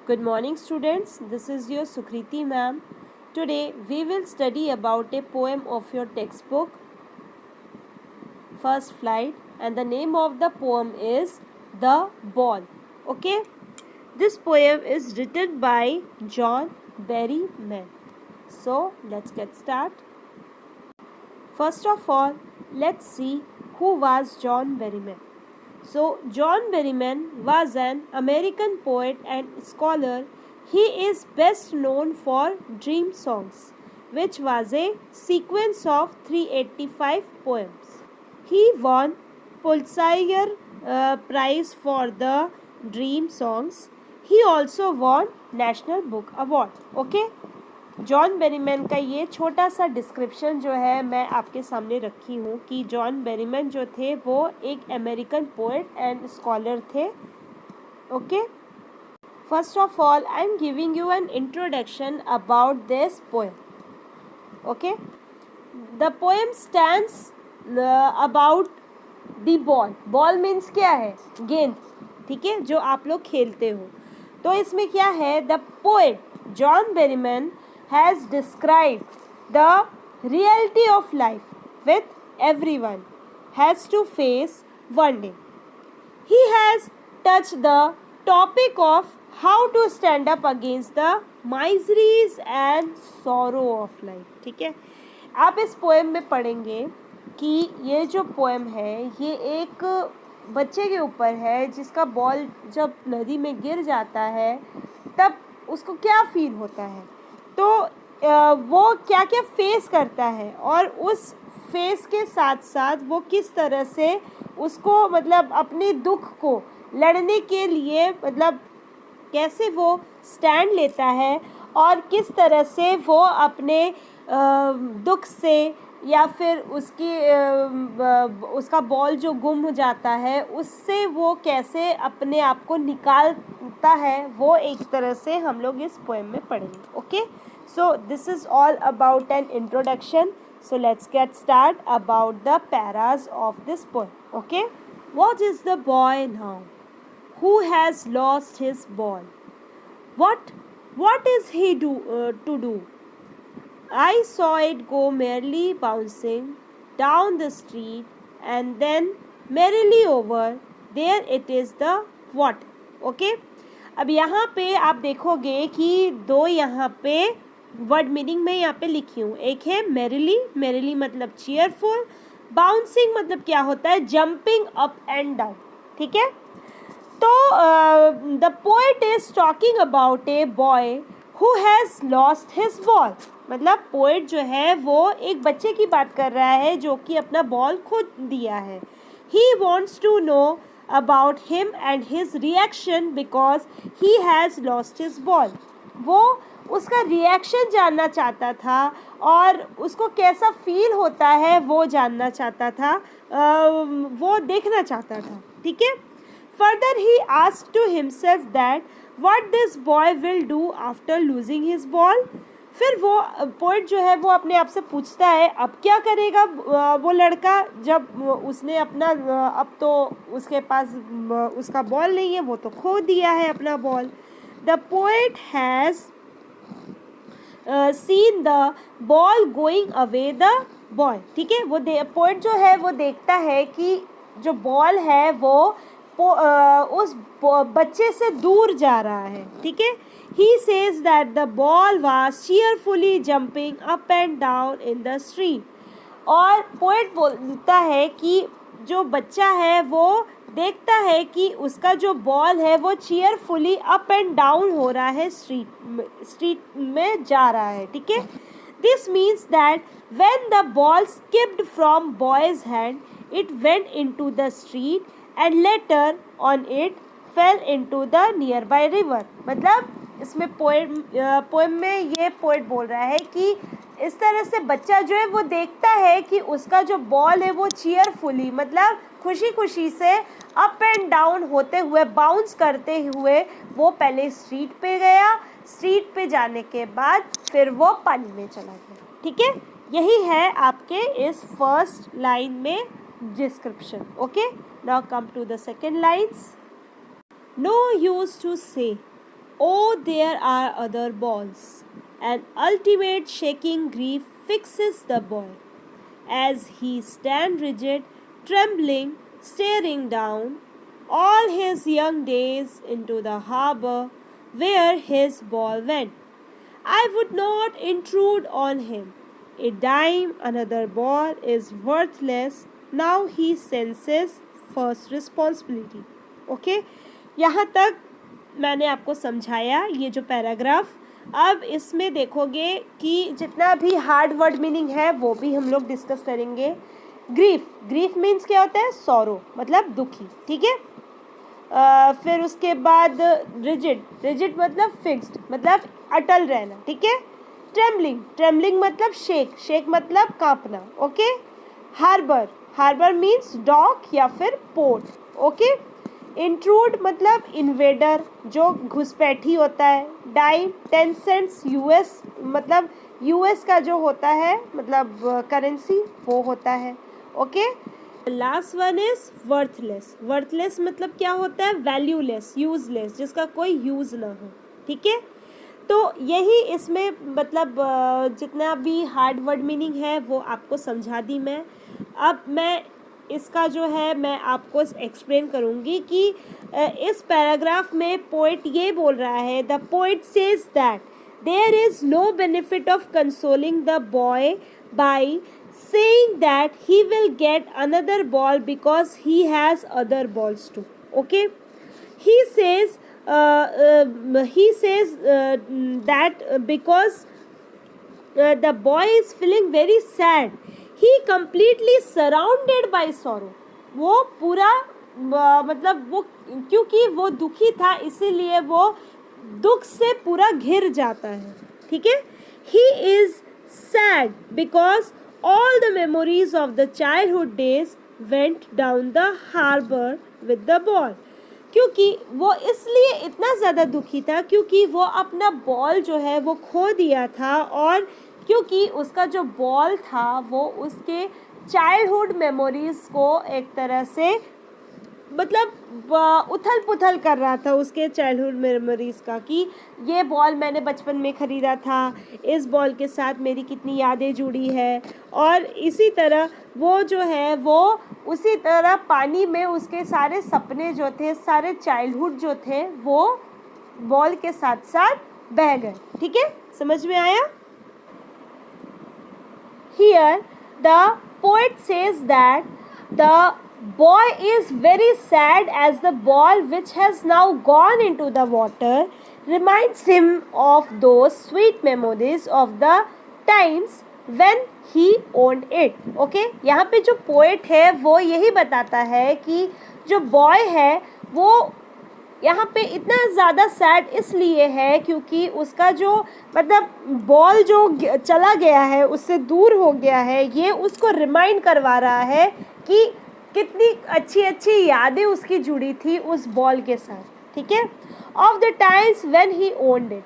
Good morning, students. This is your Sukriti ma'am. Today we will study about a poem of your textbook, First Flight, and the name of the poem is The Ball. Okay? This poem is written by John Berryman. So let's get started. First of all, let's see who was John Berryman. So, John Berryman was an American poet and scholar. He is best known for Dream Songs, which was a sequence of 385 poems. He won Pulitzer Prize for the Dream Songs. He also won National Book Award. Okay? John Berryman का ये छोटा सा description जो है मैं आपके सामने रखी हूँ कि जॉन बेरीमैन जो थे वो एक अमेरिकन पोएट एंड स्कॉलर थे. Okay, first of all I am giving you an introduction about this poem. Okay, the poem stands about the ball. Ball means क्या है? गेंद. ठीक है, जो आप लोग खेलते हो. तो इसमें क्या है? The poet John Berryman has described the reality of life with everyone has to face one day. He has touched the topic of how to stand up against the miseries and sorrow of life. ठीक है, आप इस poem में पढ़ेंगे कि ये जो poem है ये एक बच्चे के ऊपर है जिसका बॉल जब नदी में गिर जाता है तब उसको क्या फील होता है, तो वो क्या क्या फेस करता है और उस फेस के साथ साथ वो किस तरह से उसको मतलब अपने दुख को लड़ने के लिए मतलब कैसे वो स्टैंड लेता है और किस तरह से वो अपने दुख से या फिर उसका बॉल जो गुम हो जाता है उससे वो कैसे अपने आप को निकालता है, वो एक तरह से हम लोग इस पोएम में पढ़ेंगे. Okay, so this is all about an introduction. So let's get started about the paras of this poem. Okay, what is the boy now who has lost his ball? What is he to do? I saw it go merrily bouncing down the street and then merrily over. There it is the what. Okay, अब यहाँ पे आप देखोगे कि दो यहाँ पे word meaning में यहाँ पे लिखी हूँ. एक है मेरिली. मेरिली मतलब चीयरफुल. बाउंसिंग मतलब क्या होता है? Jumping up and down. ठीक है, तो the poet is talking about a boy who has lost his ball. मतलब पोएट जो है वो एक बच्चे की बात कर रहा है जो कि अपना बॉल खो दिया है. He wants to know about him and his reaction because he has lost his ball. वो उसका रिएक्शन जानना चाहता था और उसको कैसा फील होता है वो जानना चाहता था, वो देखना चाहता था. ठीक है, further he asked to himself that what this boy will do after losing his ball. फिर वो पोएट जो है वो अपने आप से पूछता है अब क्या करेगा वो लड़का जब उसने अपना अब तो उसके पास उसका बॉल नहीं है, वो तो खो दिया है अपना ball. The poet has seen the ball going away the boy. ठीक है, वो पोएट जो है वो देखता है कि जो बॉल है वो उस बच्चे से दूर जा रहा है. ठीक है, he says that the ball was cheerfully jumping up and down in the street. और पोएट बोलता है कि जो बच्चा है वो देखता है कि उसका जो बॉल है वो चीयरफुली अप एंड डाउन हो रहा है, स्ट्रीट में जा रहा है. ठीक है, this means that when the ball skipped from boys hand it went into the street and later on it fail into the near by river. मतलब इसमें पोएम में ये पोएट बोल रहा है कि इस तरह से बच्चा जो है वो देखता है कि उसका जो बॉल है वो चीयरफुली मतलब खुशी खुशी से अप एंड डाउन होते हुए बाउंस करते हुए वो पहले स्ट्रीट पे गया. स्ट्रीट पे जाने के बाद फिर वो पानी में चला गया. ठीक है, यही है आपके इस फर्स्ट लाइन में description. Okay, now come to the second lines. No use to say Oh, there are other balls. An ultimate shaking grief fixes the boy as he stands rigid, trembling, staring down all his young days into the harbor where his ball went. I would not intrude on him. A dime, another ball is worthless. Now he senses first responsibility. Okay यहाँ तक मैंने आपको समझाया ये जो paragraph. अब इसमें देखोगे कि जितना भी हार्ड वर्ड मीनिंग है वो भी हम लोग डिस्कस करेंगे. ग्रीफ, ग्रीफ मीन्स क्या होता है? सॉरो, मतलब दुखी. ठीक है. फिर उसके बाद रिजिड, रिजिड मतलब फिक्स्ड, मतलब अटल रहना. ठीक है. ट्रेम्बलिंग, ट्रेम्बलिंग मतलब शेक, शेक मतलब कांपना. Okay. Harbour, harbour means dock या फिर पोर्ट. ओके. इंट्रूड मतलब इन्वेडर, जो घुसपैठी होता है. डाइम 10 सेंट्स यूएस, मतलब यूएस का जो होता है मतलब करेंसी वो होता है. Okay. Last one is worthless. Worthless मतलब क्या होता है? वैल्यूलेस, यूजलेस, जिसका कोई यूज ना हो. ठीक है. तो यही इसमें मतलब जितना भी हार्ड वर्ड मीनिंग है वो आपको समझा दी मैं. अब मैं इसका जो है मैं आपको एक्सप्लेन करूँगी कि इस पैराग्राफ में पोइट ये बोल रहा है. The poet says that there is no benefit of consoling the boy by saying that he will get another ball because he has other balls too. Okay. He says that because the boy is feeling very sad, he completely surrounded by sorrow. वो पूरा मतलब वो क्योंकि वो दुखी था इसीलिए वो दुख से पूरा घिर जाता है. ठीक है. He is sad because all the memories of the childhood days went down the harbor with the ball. क्योंकि वो इसलिए इतना ज़्यादा दुखी था क्योंकि वो अपना बॉल जो है वो खो दिया था, और क्योंकि उसका जो बॉल था वो उसके चाइल्डहुड मेमोरीज़ को एक तरह से मतलब उथल पुथल कर रहा था उसके चाइल्डहुड मेमोरीज़ का, कि ये बॉल मैंने बचपन में ख़रीदा था, इस बॉल के साथ मेरी कितनी यादें जुड़ी है. और इसी तरह वो जो है वो उसी तरह पानी में उसके सारे सपने जो थे, सारे चाइल्डहुड जो थे वो बॉल के साथ साथ बह गए. ठीक है. समझ में आया? Here the poet says that the boy is very sad as the ball which has now gone into the water reminds him of those sweet memories of the times when he owned it. Okay. यहाँ पे जो poet है वो यही बताता है कि जो boy है वो यहाँ पे इतना ज़्यादा सैड इसलिए है क्योंकि उसका जो मतलब बॉल जो चला गया है, उससे दूर हो गया है, ये उसको रिमाइंड करवा रहा है कि कितनी अच्छी अच्छी यादें उसकी जुड़ी थी उस बॉल के साथ. ठीक है. Of the times when he owned it.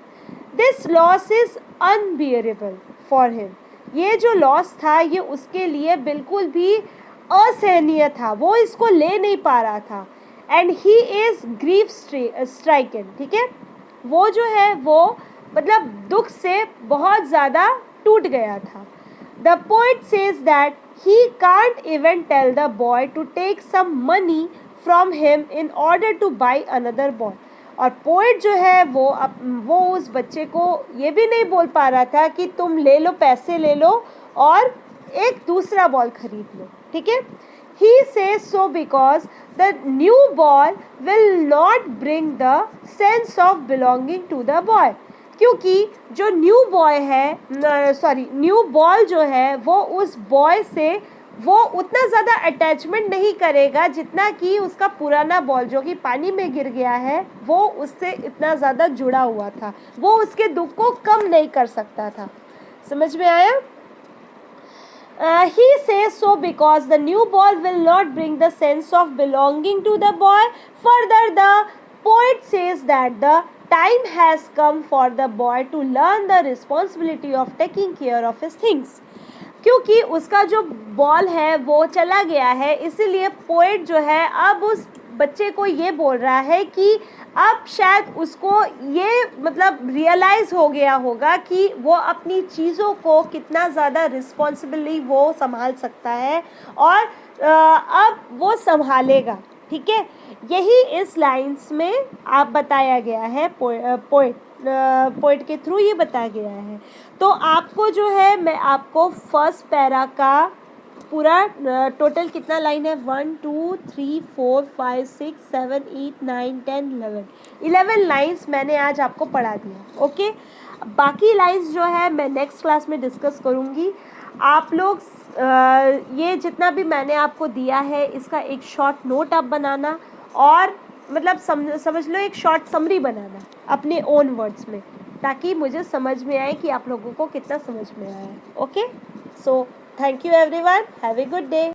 This loss is unbearable for him. ये जो लॉस था ये उसके लिए बिल्कुल भी असहनीय था, वो इसको ले नहीं पा रहा था. And he is grief stricken. ठीक है. वो जो है वो मतलब दुख से बहुत ज़्यादा टूट गया था. The poet says that he can't even tell the boy to take some money from him in order to buy another ball. और पोइट जो है वो उस बच्चे को ये भी नहीं बोल पा रहा था कि तुम ले लो, पैसे ले लो और एक दूसरा बॉल खरीद लो. ठीक है. He says so because the new ball will not bring the sense of belonging to the boy. क्योंकि जो न्यू बॉल जो है वो उस बॉय से वो उतना ज़्यादा अटैचमेंट नहीं करेगा जितना कि उसका पुराना बॉल जो कि पानी में गिर गया है वो उससे इतना ज़्यादा जुड़ा हुआ था, वो उसके दुख को कम नहीं कर सकता था. समझ में आया? He says so because the new ball will not bring the sense of belonging to the boy. Further, the poet says that the time has come for the boy to learn the responsibility of taking care of his things. क्योंकि उसका जो ball है वो चला गया है इसीलिए poet जो है अब उस बच्चे को ये बोल रहा है कि अब शायद उसको ये मतलब रियलाइज़ हो गया होगा कि वो अपनी चीज़ों को कितना ज़्यादा रिस्पॉन्सिबली वो संभाल सकता है और अब वो संभालेगा, ठीक है। यही इस लाइंस में आप बताया गया है, पोइट के थ्रू ये बताया गया है। तो आपको जो है मैं आपको फर्स्ट पैरा का पूरा टोटल कितना लाइन है, 1 2 3 4 5 6 7 8 9 10 11 लाइंस मैंने आज आपको पढ़ा दिया, ओके। बाकी लाइंस जो है मैं नेक्स्ट क्लास में डिस्कस करूँगी। आप लोग ये जितना भी मैंने आपको दिया है इसका एक शॉर्ट नोट आप बनाना और मतलब समझ लो एक शॉर्ट समरी बनाना अपने ओन वर्ड्स में, ताकि मुझे समझ में आए कि आप लोगों को कितना समझ में आया है, okay. So thank you everyone, have a good day.